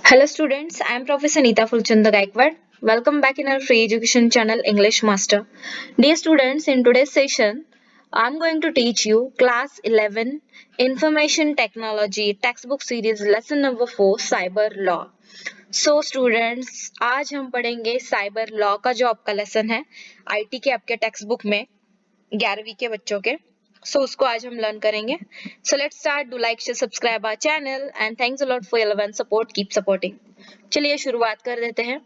Hello students, I am Professor Neeta Fulchanda Gaikwad. Welcome back in our free education channel English Master. Dear students, in today's session, I am going to teach you class 11 Information Technology textbook series lesson number 4 Cyber Law. So students, आज हम पढ़ेंगे cyber law का जो आपका lesson है IT के आपके text book में 11वीं के बच्चों के सो उसको आज हम लर्न करेंगे. So let's start. Do like share subscribe our channel and thanks a lot for your love and support. Keep supporting. चलिए शुरुआत कर देते हैं.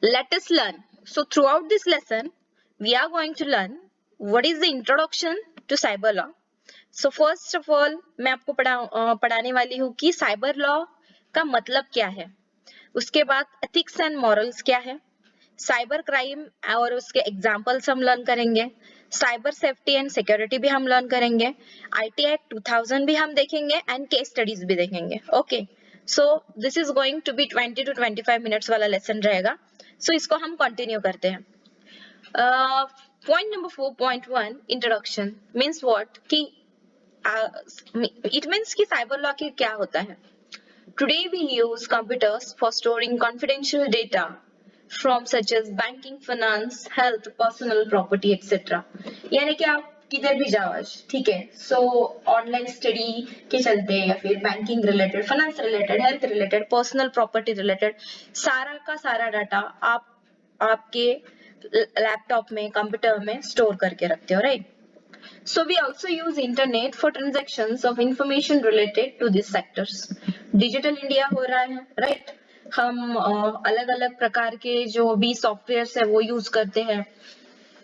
Let us learn. So throughout this lesson we are going to learn what is the introduction to cyber law. So first of all मैं आपको पढ़ाने वाली हूँ कि साइबर लॉ का मतलब क्या है. उसके बाद एथिक्स एंड मॉरल्स क्या है, साइबर क्राइम और उसके एग्जाम्पल्स हम लर्न करेंगे, साइबर सेफ्टी एंड सिक्योरिटी भी हम लर्न करेंगे, आईटी एक्ट 2000 भी हम देखेंगे एंड केस स्टडीज भी देखेंगे. Okay, so this is going to be 20 to 25 minutes वाला लेसन रहेगा. सो इसको हम कंटिन्यू करते हैं. Point number 4.1 introduction means what कि इट मीन्स कि साइबर लॉ की क्या होता है. Today we use computers for storing confidential data from such as banking, finance, health, personal property, etc. यानी कि आप किधर भी जाओ आज, ठीक है, सो ऑनलाइन स्टडी के चलते या फिर banking related, finance related, health related, personal property related सारा का सारा डाटा आप आपके लैपटॉप में, कंप्यूटर में स्टोर करके रखते हो, right. So we also use internet for transactions of information related to these sectors. Digital India हो रहा है, राइट. हम अलग अलग प्रकार के जो भी सॉफ्टवेयर है वो यूज करते हैं,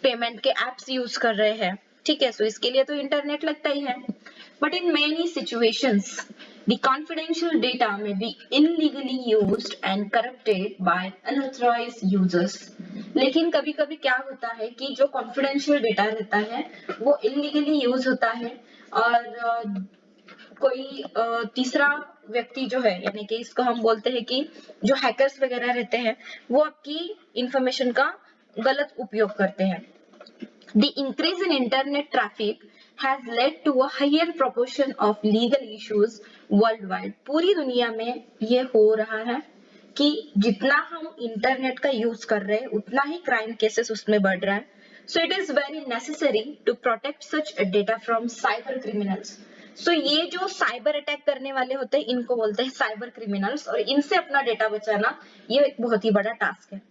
पेमेंट के एप्स यूज कर रहे हैं, ठीक है. सो इसके लिए तो इंटरनेट लगता ही है. But in many situations the confidential data may be illegally used and corrupted by unauthorized users. लेकिन कभी कभी क्या होता है कि जो कॉन्फिडेंशियल डेटा रहता है वो इलीगली यूज होता है और कोई तीसरा व्यक्ति जो है, यानी कि इसको हम बोलते हैं कि जो हैकर्स वगैरह रहते हैं वो आपकी इंफॉर्मेशन का गलत उपयोग करते हैं. The increase in internet traffic has led to a higher proportion of legal issues worldwide. पूरी दुनिया में ये हो रहा है कि जितना हम इंटरनेट का यूज कर रहे हैं उतना ही क्राइम केसेस उसमें बढ़ रहा है. So it is very necessary to protect such data from cyber criminals. So ये जो साइबर अटैक करने वाले होते हैं इनको बोलते हैं साइबर क्रिमिनल्स, और इनसे अपना डेटा बचाना ये एक बहुत ही बड़ा टास्क है.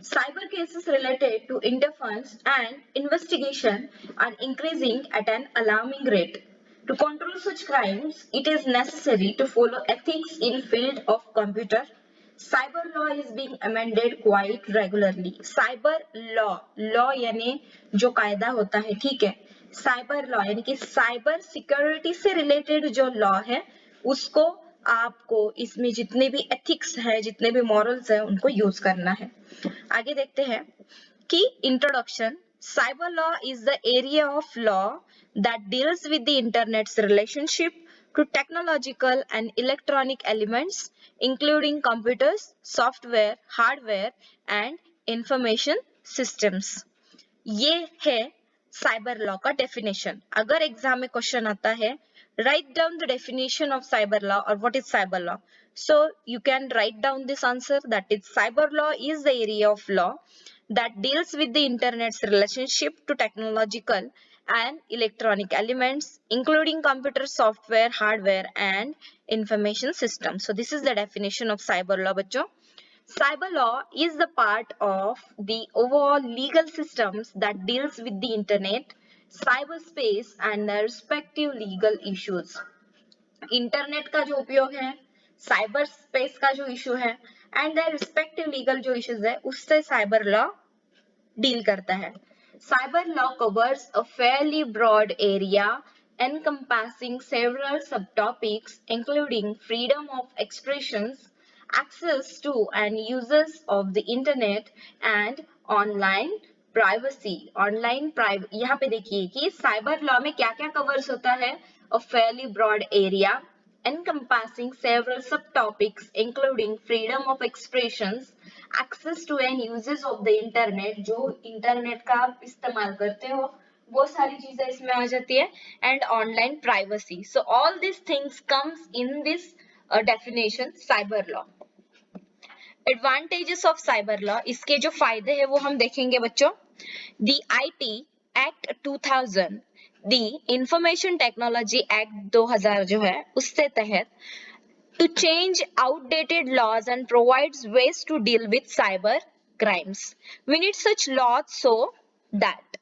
Cyber cases related to interference and investigation are increasing at an alarming rate. To control such crimes, it is necessary to follow ethics in field of computer. Cyber law is being amended quite regularly. Cyber law यानी जो कायदा होता है, ठीक है. Cyber law यानी कि cyber security से रिलेटेड जो लॉ है उसको आपको इसमें जितने भी एथिक्स है, जितने भी मॉरल्स है उनको यूज करना है. आगे देखते हैं कि introduction. Cyber law is the area of law that deals with the internets relationship to technological and electronic elements including computers, software, hardware and information systems. ये है साइबर लॉ का डेफिनेशन. अगर एग्जाम में क्वेश्चन आता है write down the definition of cyber law or what is cyber law, so you can write down this answer, that is cyber law is the area of law that deals with the internet's relationship to technological and electronic elements including computer, software, hardware and information systems. So this is the definition of cyber law बच्चों. Cyber law is the part of the overall legal systems that deals with the internet, cyberspace and their respective legal issues. Internet का जो उपयोग है, cyber space का जो issue है and their respective legal जो issues है उससे साइबर लॉ डील करता है. Cyber law covers a fairly broad area encompassing several subtopics including freedom of expressions, access to and uses of the internet and online privacy. यहाँ पे देखिए कि cyber law में क्या क्या कवर्स होता है. A fairly broad area encompassing several subtopics including freedom of expressions, access to and uses of the internet, जो इंटरनेट का आप इस्तेमाल करते हो वो सारी चीजें इसमें आ जाती है, and online privacy. So all these things comes in this definition cyber law. Advantages of cyber law, इसके जो फायदे हैं वो हम देखेंगे बच्चों। The IT act 2000, the information technology act 2000 जो है उससे तहत to change outdated laws and provides ways to deal with cyber crimes. We need such laws so that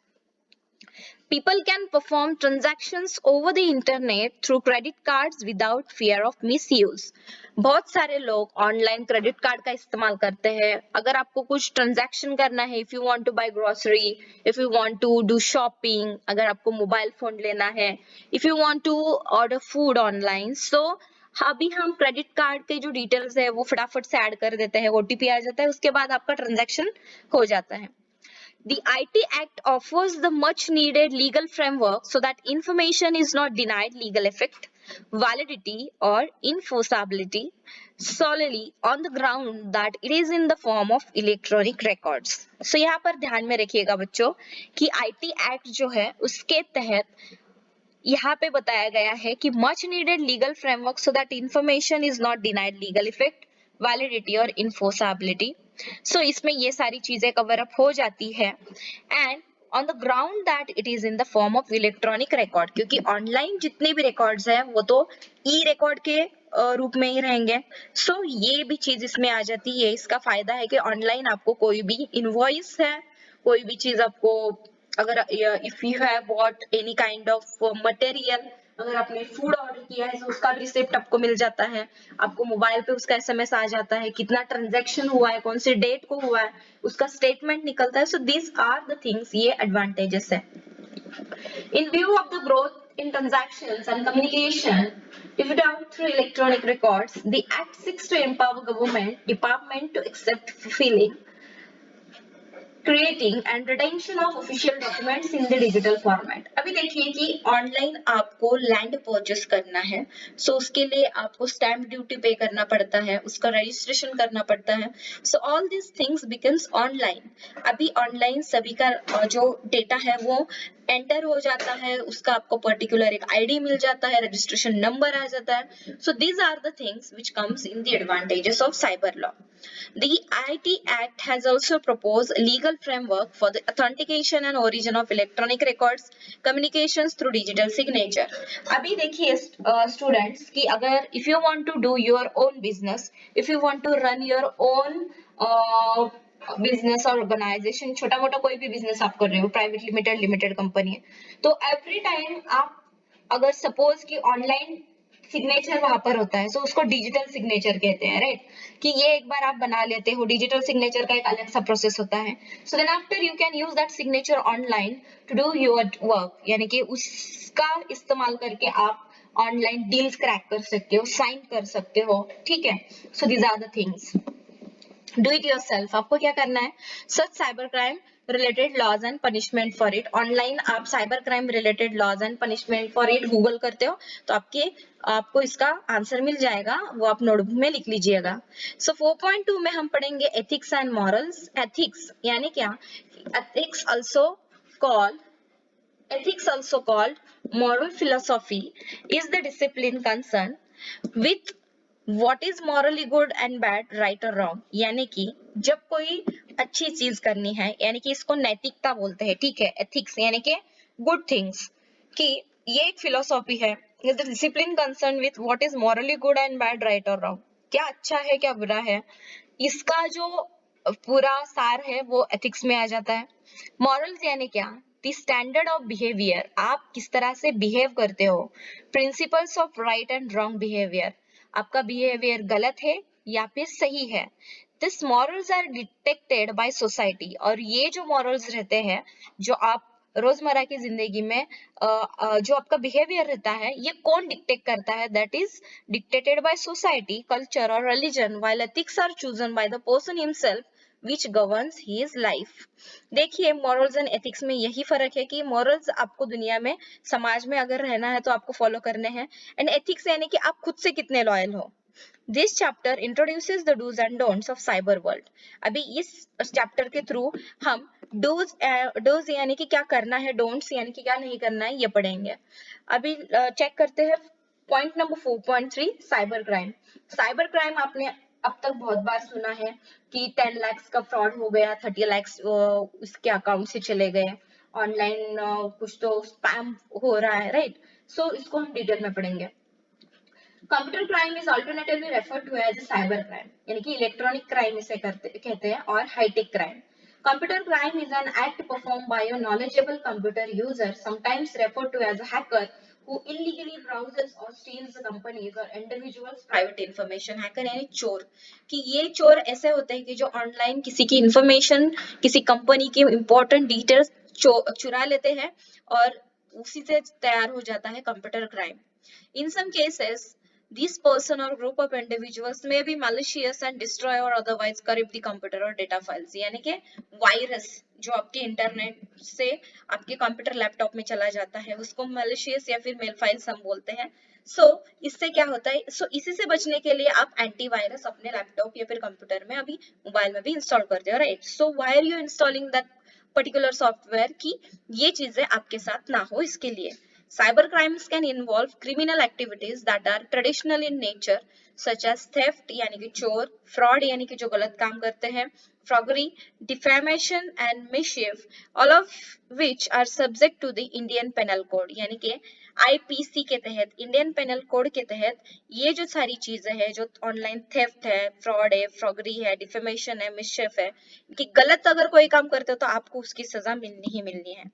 people can perform transactions over the internet through credit cards without fear of misuse. बहुत सारे लोग online credit card का इस्तेमाल करते हैं। अगर आपको कुछ ट्रांजैक्शन करना है, if you want to buy grocery, if you want to do shopping, अगर आपको मोबाइल फोन लेना है, if you want to order food online, so अभी हम क्रेडिट कार्ड के जो डिटेल्स है वो फटाफट से ऐड कर देते हैं, ओटीपी आ जाता है, उसके बाद आपका ट्रांजैक्शन हो जाता है। The IT Act offers the much needed legal framework so that information is not denied legal effect, validity or enforceability solely on the ground that it is in the form of electronic records. So यहाँ पर ध्यान में रखिएगा बच्चों कि IT Act जो है उसके तहत यहाँ पे बताया गया है कि much needed legal framework so that information is not denied legal effect, validity और इन्फोर्सेबिलिटी। सो इसमें ये सारी चीजें कवर अप हो जाती है and on the ground that it is in the form of electronic record, क्योंकि ऑनलाइन जितने भी रिकॉर्ड्स हैं वो तो ई रिकॉर्ड के रूप में ही रहेंगे। सो ये भी चीज इसमें आ जाती है। इसका फायदा है कि ऑनलाइन आपको कोई भी इनवॉइस है, कोई भी चीज आपको, अगर if you have bought any kind of material, अगर आपने फूड ऑर्डर किया है तो उसका भी रिसिप्ट आपको मिल जाता है, आपको मोबाइल पे उसका एसएमएस आ जाता है, कितना ट्रांजैक्शन हुआ है, कौन से डेट को हुआ है, उसका स्टेटमेंट निकलता है। So this are the things, ये एडवांटेजेस है। In view of the growth in transactions and communication carried out through electronic records, the Act seeks to empower government department to accept, fulfilling, creating and retention of official documents in the digital format. अभी देखिए कि online आपको land purchase करना है, सो उसके लिए आपको stamp duty पे करना पड़ता है, उसका रजिस्ट्रेशन करना पड़ता है। So all this things becomes online. अभी ऑनलाइन सभी का जो डेटा है वो एंटर हो जाता है, उसका आपको पर्टिकुलर एक आईडी मिल जाता है, रजिस्ट्रेशन नंबर आ जाता है। So these are the things which comes in the advantages of cyber law. The IT Act has also proposed a legal framework for the authentication and origin of electronic records, communications through digital signature. अभी देखिए students कि अगर if you want to do your own business, if you want to run your own business organisation, छोटा मोटा कोई भी business आप कर रहे हो, प्राइवेट लिमिटेड, लिमिटेड कंपनी है, तो एवरी टाइम आप अगर सपोज कि ऑनलाइन सिग्नेचर वहां पर होता है, सो उसको डिजिटल सिग्नेचर कहते हैं, राइट? कि ये एक बार आप बना लेते हो, डिजिटल सिग्नेचर का एक अलग सा प्रोसेस होता है। So then after you can use that signature online to do your work, यानी कि उसका इस्तेमाल करके आप ऑनलाइन डील्स क्रैक कर सकते हो, साइन कर सकते हो, ठीक है? So these are the things. Do it yourself, आपको क्या करना है, such cyber crime related laws and punishment for it. Online आप cyber crime related laws and punishment for it Google करते हो तो आपको इसका आंसर मिल जाएगा, वो आप नोटबुक में लिख लीजिएगा। सो 4.2 में हम पढ़ेंगे एथिक्स एंड मॉरल्स। एथिक्स यानी क्या? Ethics also called moral philosophy is the discipline concerned with what is morally good and bad, right or wrong। यानी कि जब कोई अच्छी चीज करनी है, यानी कि इसको नैतिकता बोलते हैं, ठीक है? एथिक्स यानी कि गुड थिंग्स, कि ये एक फिलोसॉफी है, is the discipline concern with what is morally good and bad, right और रॉन्ग, क्या अच्छा है क्या बुरा है, इसका जो पूरा सार है वो एथिक्स में आ जाता है। मॉरल्स यानी क्या? द स्टैंडर्ड ऑफ बिहेवियर, आप किस तरह से बिहेव करते हो। Principles of right and wrong behaviour, आपका बिहेवियर गलत है या फिर सही है। This morals are detected by society, और ये जो मॉरल्स रहते हैं, जो आप रोजमर्रा की जिंदगी में जो आपका बिहेवियर रहता है, ये कौन डिक्टेट करता है? That is dictated by society, culture और religion, while ethics are chosen by the person himself which governs his life। देखिए मॉरल्स एंड एथिक्स में यही फर्क है कि मॉरल्स आपको दुनिया में, समाज में अगर रहना है तो आपको फॉलो करने हैं, एंड एथिक्स यानी कि आप खुद से कितने लॉयल हो। This chapter introduces the do's and don'ts of cyber world। अभी इस चैप्टर के थ्रू हम डोज यानी कि क्या करना है, डोंट्स यानी कि क्या नहीं करना है, ये पढ़ेंगे। अभी चेक करते हैं point number 4.3 cyber crime. Cyber crime आपने अब तक बहुत बार सुना है कि 10 लाख का फ्रॉड हो गया, 30 लाख उसके अकाउंट से चले गए, ऑनलाइन कुछ तो स्पैम हो रहा है, राइट। सो इसको हम डिटेल में पढ़ेंगे। Computer crime is alternatively referred to as cyber crime, यानी कि इलेक्ट्रॉनिक क्राइम इसे कहते हैं, और hi tech crime. Computer crime is an act performed by a knowledgeable computer user, sometimes referred to as a hacker, who illegally browses or steals the companies or individuals' private information. Hacker यानी चोर, कि ये चोर ऐसे होते हैं कि जो ऑनलाइन किसी की इंफॉर्मेशन, किसी कंपनी की इंपॉर्टेंट डिटेल्स चुरा लेते हैं और उसी से तैयार हो जाता है computer crime. In some cases, these person or group of individuals may be malicious and destroy or otherwise corrupt the computer or data files. यानी कि वायरस जो आपके इंटरनेट से आपके कंप्यूटर लैपटॉप में चला जाता है उसको malicious या फिर मेल फाइल्स हम बोलते हैं। इससे क्या होता है, इसी से बचने के लिए आप एंटीवायरस अपने लैपटॉप या फिर कंप्यूटर में, अभी मोबाइल में भी इंस्टॉल करते हो, right. So why are you installing that particular software, कि ये चीजें आपके साथ ना हो, इसके लिए। Cyber crimes can involve criminal activities that are traditional in nature, such as theft यानी कि चोर, fraud यानी कि जो गलत काम करते हैं, forgery, defamation and mischief, all of which are subject to the Indian Penal Code। यानी कि IPC के तहत, इंडियन पेनल कोड के तहत ये जो सारी चीजें हैं, जो ऑनलाइन थेफ्ट है, फ्रॉड है, फ्रॉगरी है, डिफेमेशन है, मिसचिफ है, कि गलत अगर कोई काम करते हो तो आपको उसकी सजा मिलनी ही मिलनी है।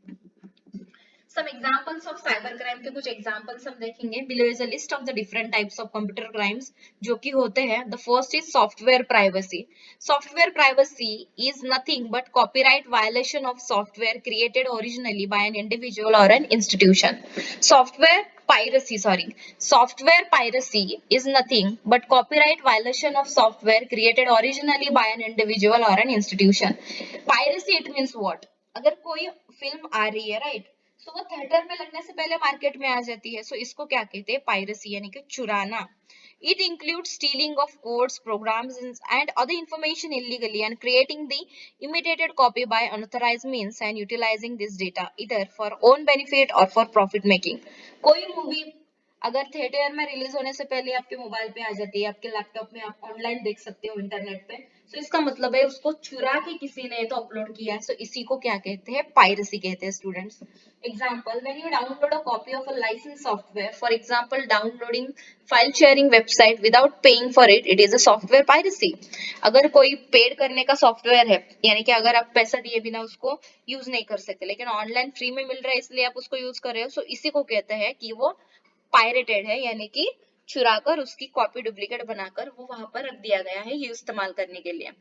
Some examples of cyber crime के कुछ examples हम देखेंगे। Below is a list of the different types of computer crimes जो कि होते हैं। The first is software privacy. Software privacy is nothing but copyright violation of software created originally by an individual or an institution. Software piracy is nothing but copyright violation of software created originally by an individual or an institution. Piracy it means what? अगर कोई film आ रही है, right, सो वो theatre में लगने से पहले market में आ जाती है, सो इसको क्या कहते हैं? पायरेसी, यानी कि चुराना। It includes stealing of codes, programs, and other information illegally and creating the imitated copy by unauthorized means and utilizing this data either for own benefit or for profit making. कोई movie अगर theatre में release होने से पहले आपके mobile पे आ जाती है, आपके लैपटॉप में आप ऑनलाइन देख सकते हो इंटरनेट पे, तो इसका मतलब है उसको चुरा के किसी ने तो अपलोड किया है, सो इसी को क्या कहते हैं? पायरेसी कहते हैं students. Example, when you download a copy of a licence software, for example downloading file sharing website without paying for it, it is a software piracy. अगर कोई पेड करने का सॉफ्टवेयर है, यानी कि अगर आप पैसा दिए बिना उसको यूज नहीं कर सकते, लेकिन ऑनलाइन फ्री में मिल रहा है इसलिए आप उसको यूज कर रहे हो, सो इसी को कहते हैं कि वो पायरेटेड है, यानी कि चुराकर उसकी कॉपी डुप्लीकेट बनाकर वो वहां पर रख दिया गया है ये इस्तेमाल करने के लिए।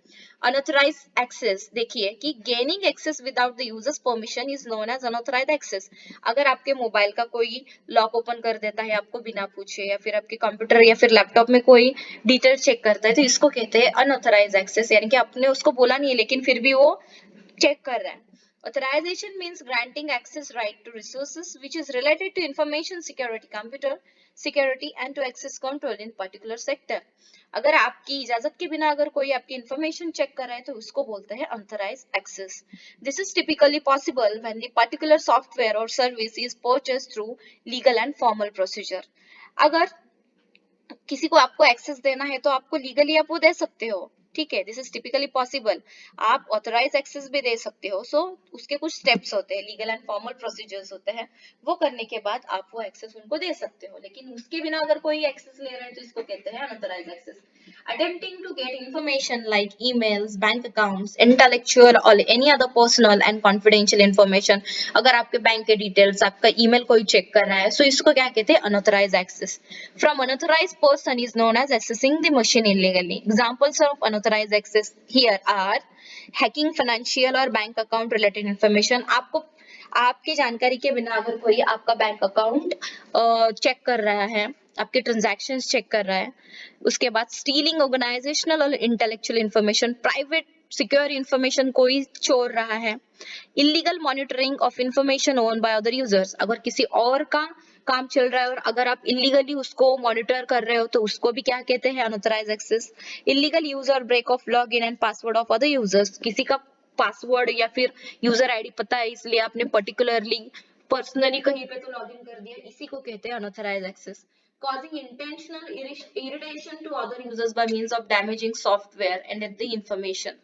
अनऑथराइज्ड एक्सेस, देखिए कि gaining access without the user's permission is known as unauthorised access. अगर आपके मोबाइल का कोई लॉक ओपन कर देता है आपको बिना पूछे, या फिर आपके कंप्यूटर या फिर लैपटॉप में कोई डिटेल चेक करता है, तो इसको कहते हैं अनऑथराइज्ड एक्सेस, यानी कि आपने उसको बोला नहीं है लेकिन फिर भी वो चेक कर रहा है। Authorization means granting access right to resources which is related to information security, computer security and to access control in particular sector. अगर आपकी इजाजत के बिना अगर कोई आपकी इंफॉर्मेशन चेक कर रहा है तो उसको बोलते हैं unauthorized access. This is typically possible when the particular software or service is purchased through legal and formal procedure. अगर किसी को आपको एक्सेस देना है तो आपको लीगली आप वो दे सकते हो, ठीक है, दिस इज टिपिकली पॉसिबल। आप ऑथराइज एक्सेस भी दे सकते हो, सो उसके कुछ स्टेप्स होते हैं, लीगल एंड फॉर्मल प्रोसीजर्स होते हैं, वो करने के बाद आप वो एक्सेस उनको दे सकते हो, लेकिन उसके बिना अगर कोई एक्सेस ले रहा है तो इसको कहते हैं unauthorised access. Attempting to get information like emails, bank accounts, intellectual or any other personal and confidential information, अगर आपके बैंक के डिटेल्स, आपका ईमेल कोई चेक कर रहा है, सो इसको क्या कहते हैं? Unauthorised access. From unauthorized person is known as accessing the machine illegally. Examples of unauthorized access here are hacking financial or bank account related information. आपको आपकी जानकारी के बिना अगर कोई आपका बैंक अकाउंट चेक कर रहा है, आपके ट्रांजैक्शंस चेक कर रहा है, उसके बाद स्टीलिंग ऑर्गेनाइजेशनल और intellectual information, private secure information कोई चोर रहा है, illegal monitoring of information own by other users, अगर किसी और का काम चल रहा है और अगर आप इलीगली उसको मॉनिटर कर रहे हो तो उसको भी क्या कहते हैं? Unauthorised access. इलीगल यूज और break of log in and password of other users, किसी का पासवर्ड या फिर यूजर आईडी पता है इसलिए आपने पर्टिकुलरली पर्सनली कहीं पे तो लॉगिन कर दिया, इसी को कहते हैं unauthorised access. causing intentional irritation to other users by means of damaging software and the information.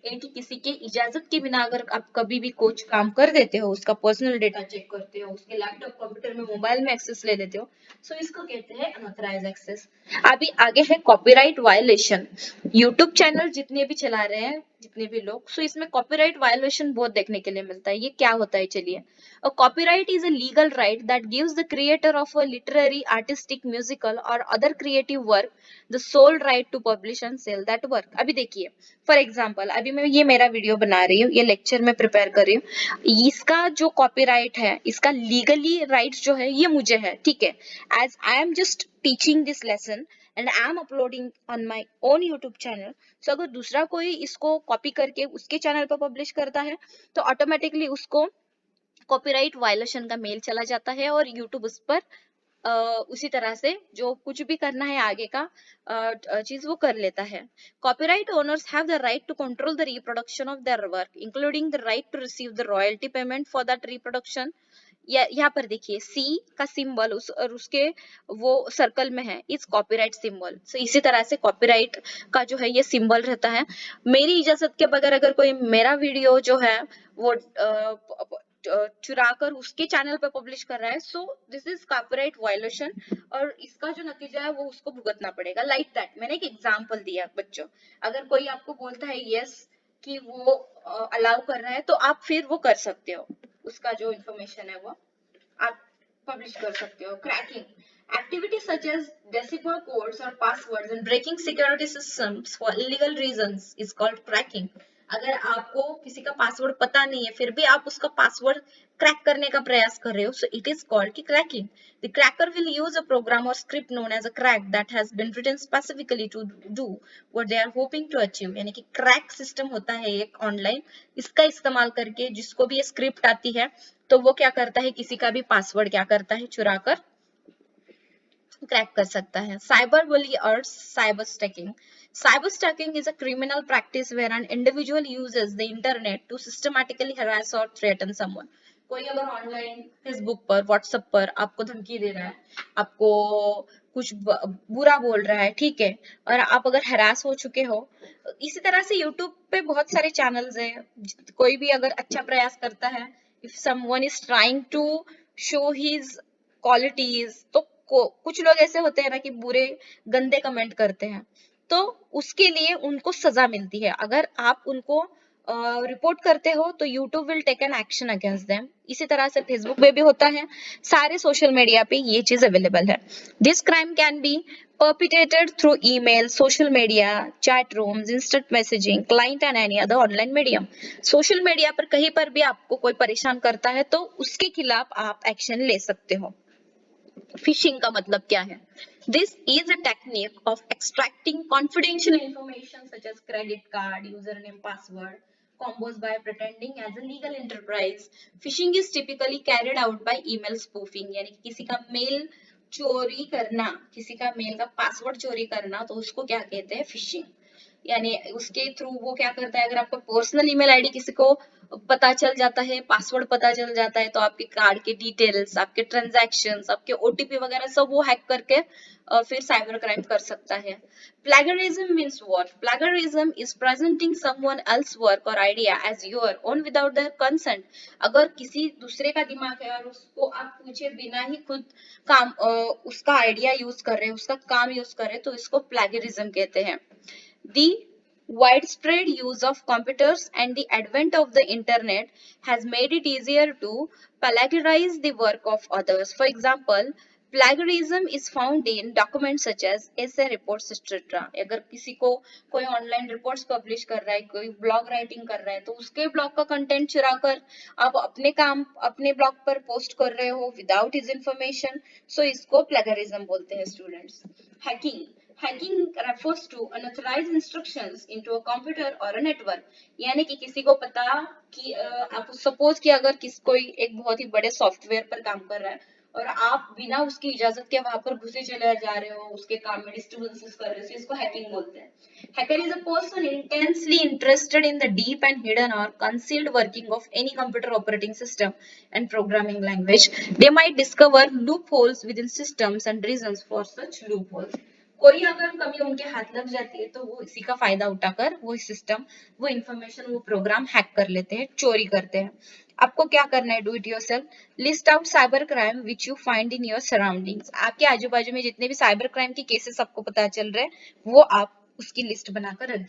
यानी कि किसी के इजाजत के बिना अगर आप कभी भी कुछ काम कर देते हो, उसका पर्सनल डेटा चेक करते हो, उसके लैपटॉप कंप्यूटर में मोबाइल में एक्सेस ले लेते हो, सो इसको कहते हैं अनऑथराइज्ड एक्सेस। अभी आगे है कॉपीराइट वायलेशन। यूट्यूब चैनल जितने भी चला रहे हैं जितने भी लोग, सो इसमें कॉपीराइट वायलेशन बहुत देखने के लिए मिलता है। ये क्या होता है चलिए। A copyright is a legal right that gives the creator of a literary, artistic, musical or other creative work the sole right to publish and sell that work। अभी देखिए, फॉर एग्जाम्पल अभी मैं ये मेरा वीडियो बना रही हूँ, ये लेक्चर में प्रिपेयर कर रही हूँ, इसका जो कॉपीराइट है, इसका लीगली राइट्स जो है ये मुझे है, ठीक है। As I am just teaching this lesson and I am uploading on my own YouTube channel, so अगर दूसरा कोई इसको कॉपी करके उसके चैनल पर पब्लिश करता है तो ऑटोमेटिकली उसको कॉपीराइट वायलेशन का मेल चला जाता है और यूट्यूब उस पर उसी तरह से जो कुछ भी करना है आगे का चीज वो कर लेता है। Copyright owners have the right to control the reproduction of their work including the right to receive the royalty payment for that reproduction. यहाँ पर देखिए सी का सिंबल और उसके वो सर्कल में है, इस कॉपीराइट सिंबल। सो इसी तरह से कॉपीराइट का जो है ये सिंबल रहता है। मेरी इजाजत के बगैर अगर कोई मेरा वीडियो जो है वो चुरा कर उसके चैनल पर पब्लिश कर रहा है, so this is copyright violation और इसका जो नतीजा है वो उसको भुगतना पड़ेगा। लाइक दैट मैंने एक एग्जांपल दिया बच्चों, अगर कोई आपको बोलता है यस कि वो अलाउ कर रहा है तो आप फिर वो कर सकते हो, उसका जो इंफॉर्मेशन है वो आप पब्लिश कर सकते हो। Cracking activities such as decimal codes or passwords and breaking security systems for illegal reasons is called cracking। अगर आपको किसी का पासवर्ड पता नहीं है फिर भी आप उसका पासवर्ड क्रैक करने का प्रयास कर रहे हो, so it is called की cracking। The cracker will use a program or script known as a crack that has been written specifically to do what they are hoping to achieve। यानी कि crack system होता है एक online, इसका इस्तेमाल करके जिसको भी ये स्क्रिप्ट आती है तो वो क्या करता है, किसी का भी पासवर्ड क्या करता है, चुरा कर क्रैक कर सकता है। साइबर बुली और cyber stacking. Cyber stalking is a criminal practice where an individual uses the internet to systematically harass or threaten someone। कोई अगर ऑनलाइन फेसबुक पर व्हाट्सएप पर आपको धमकी दे रहा है, आपको कुछ बुरा बोल रहा है, ठीक है, और आप अगर हरास हो चुके हो, इसी तरह से यूट्यूब पे बहुत सारे चैनल्स हैं, कोई भी अगर अच्छा प्रयास करता है, if someone is trying to show his qualities, तो कुछ लोग ऐसे होते हैं ना कि बुरे गंदे कमेंट करते हैं, तो उसके लिए उनको सजा मिलती है। अगर आप उनको रिपोर्ट करते हो तो YouTube will take an action against them. इसी तरह से फेसबुक पे भी होता है, सारे सोशल मीडिया पे ये चीज अवेलेबल है। This crime can be perpetrated through email, social media, chat rooms, instant messaging, client and any other online medium। Social media पर कहीं पर भी आपको कोई परेशान करता है तो उसके खिलाफ आप एक्शन ले सकते हो। फिशिंग का मतलब क्या है? This is a technique of extracting confidential information such as credit card, username, password, combos by pretending as a legal enterprise। Phishing is typically carried out by email spoofing, यानी कि किसी का मेल चोरी करना, किसी का मेल का password चोरी करना, तो उसको क्या कहते हैं, फिशिंग। यानी उसके थ्रू वो क्या करता है, अगर आपका पर्सनल ईमेल आईडी किसी को पता चल जाता है, पासवर्ड पता चल जाता है, तो आपके कार्ड के डिटेल्स, आपके ट्रांजैक्शंस, आपके ओटीपी वगैरह सब वो हैक करके फिर साइबर क्राइम कर सकता है। Plagiarism means what? Plagiarism is presenting someone else work और idea as your own without their consent. अगर किसी दूसरे का दिमाग है और उसको आप पूछे बिना ही खुद काम उसका आइडिया यूज कर रहे हैं, उसका काम यूज कर रहे हैं, तो इसको प्लेगरिज्म कहते हैं। The widespread use of computers and the advent of the internet has made it easier to plagiarize the work of others। For example, plagiarism is found in documents such as essay reports etc। अगर किसी को कोई online reports publish कर रहा है, कोई blog writing कर रहा है, तो उसके ब्लॉग का कंटेंट चुराकर आप अपने काम अपने ब्लॉग पर पोस्ट कर रहे हो विदाउट हिज इंफॉर्मेशन, सो इसको प्लेगरिज्म बोलते हैं students. Hacking. Hacking refers to unauthorized instructions into a computer or a network। यानी कि किसी को पता कि आप सपोज कि अगर कोई एक बहुत ही बड़े सॉफ्टवेयर पर काम कर रहा है और आप बिना उसकी इजाजत के वहां पर घुसे चले जा रहे हो, उसके काम में डिस्टर्बेंसेस कर रहे हो, इसको हैकिंग बोलते हैं. Hacker is a person intensely interested in the deep and hidden or concealed working of any computer operating system and programming language. They might discover loopholes within systems and reasons for such loopholes. कोई अगर कभी उनके हाथ लग जाती है तो वो इसी का फायदा उठाकर वो सिस्टम, वो इंफॉर्मेशन, वो प्रोग्राम हैक कर लेते हैं, चोरी करते हैं. आपको क्या करना है? Do it yourself. List out cyber crime which you find in your surroundings. आपके आजू बाजू में जितने भी साइबर क्राइम की केसेस आपको पता चल रहे हैं वो आप उसकी लिस्ट बनाकर रख दीजिए.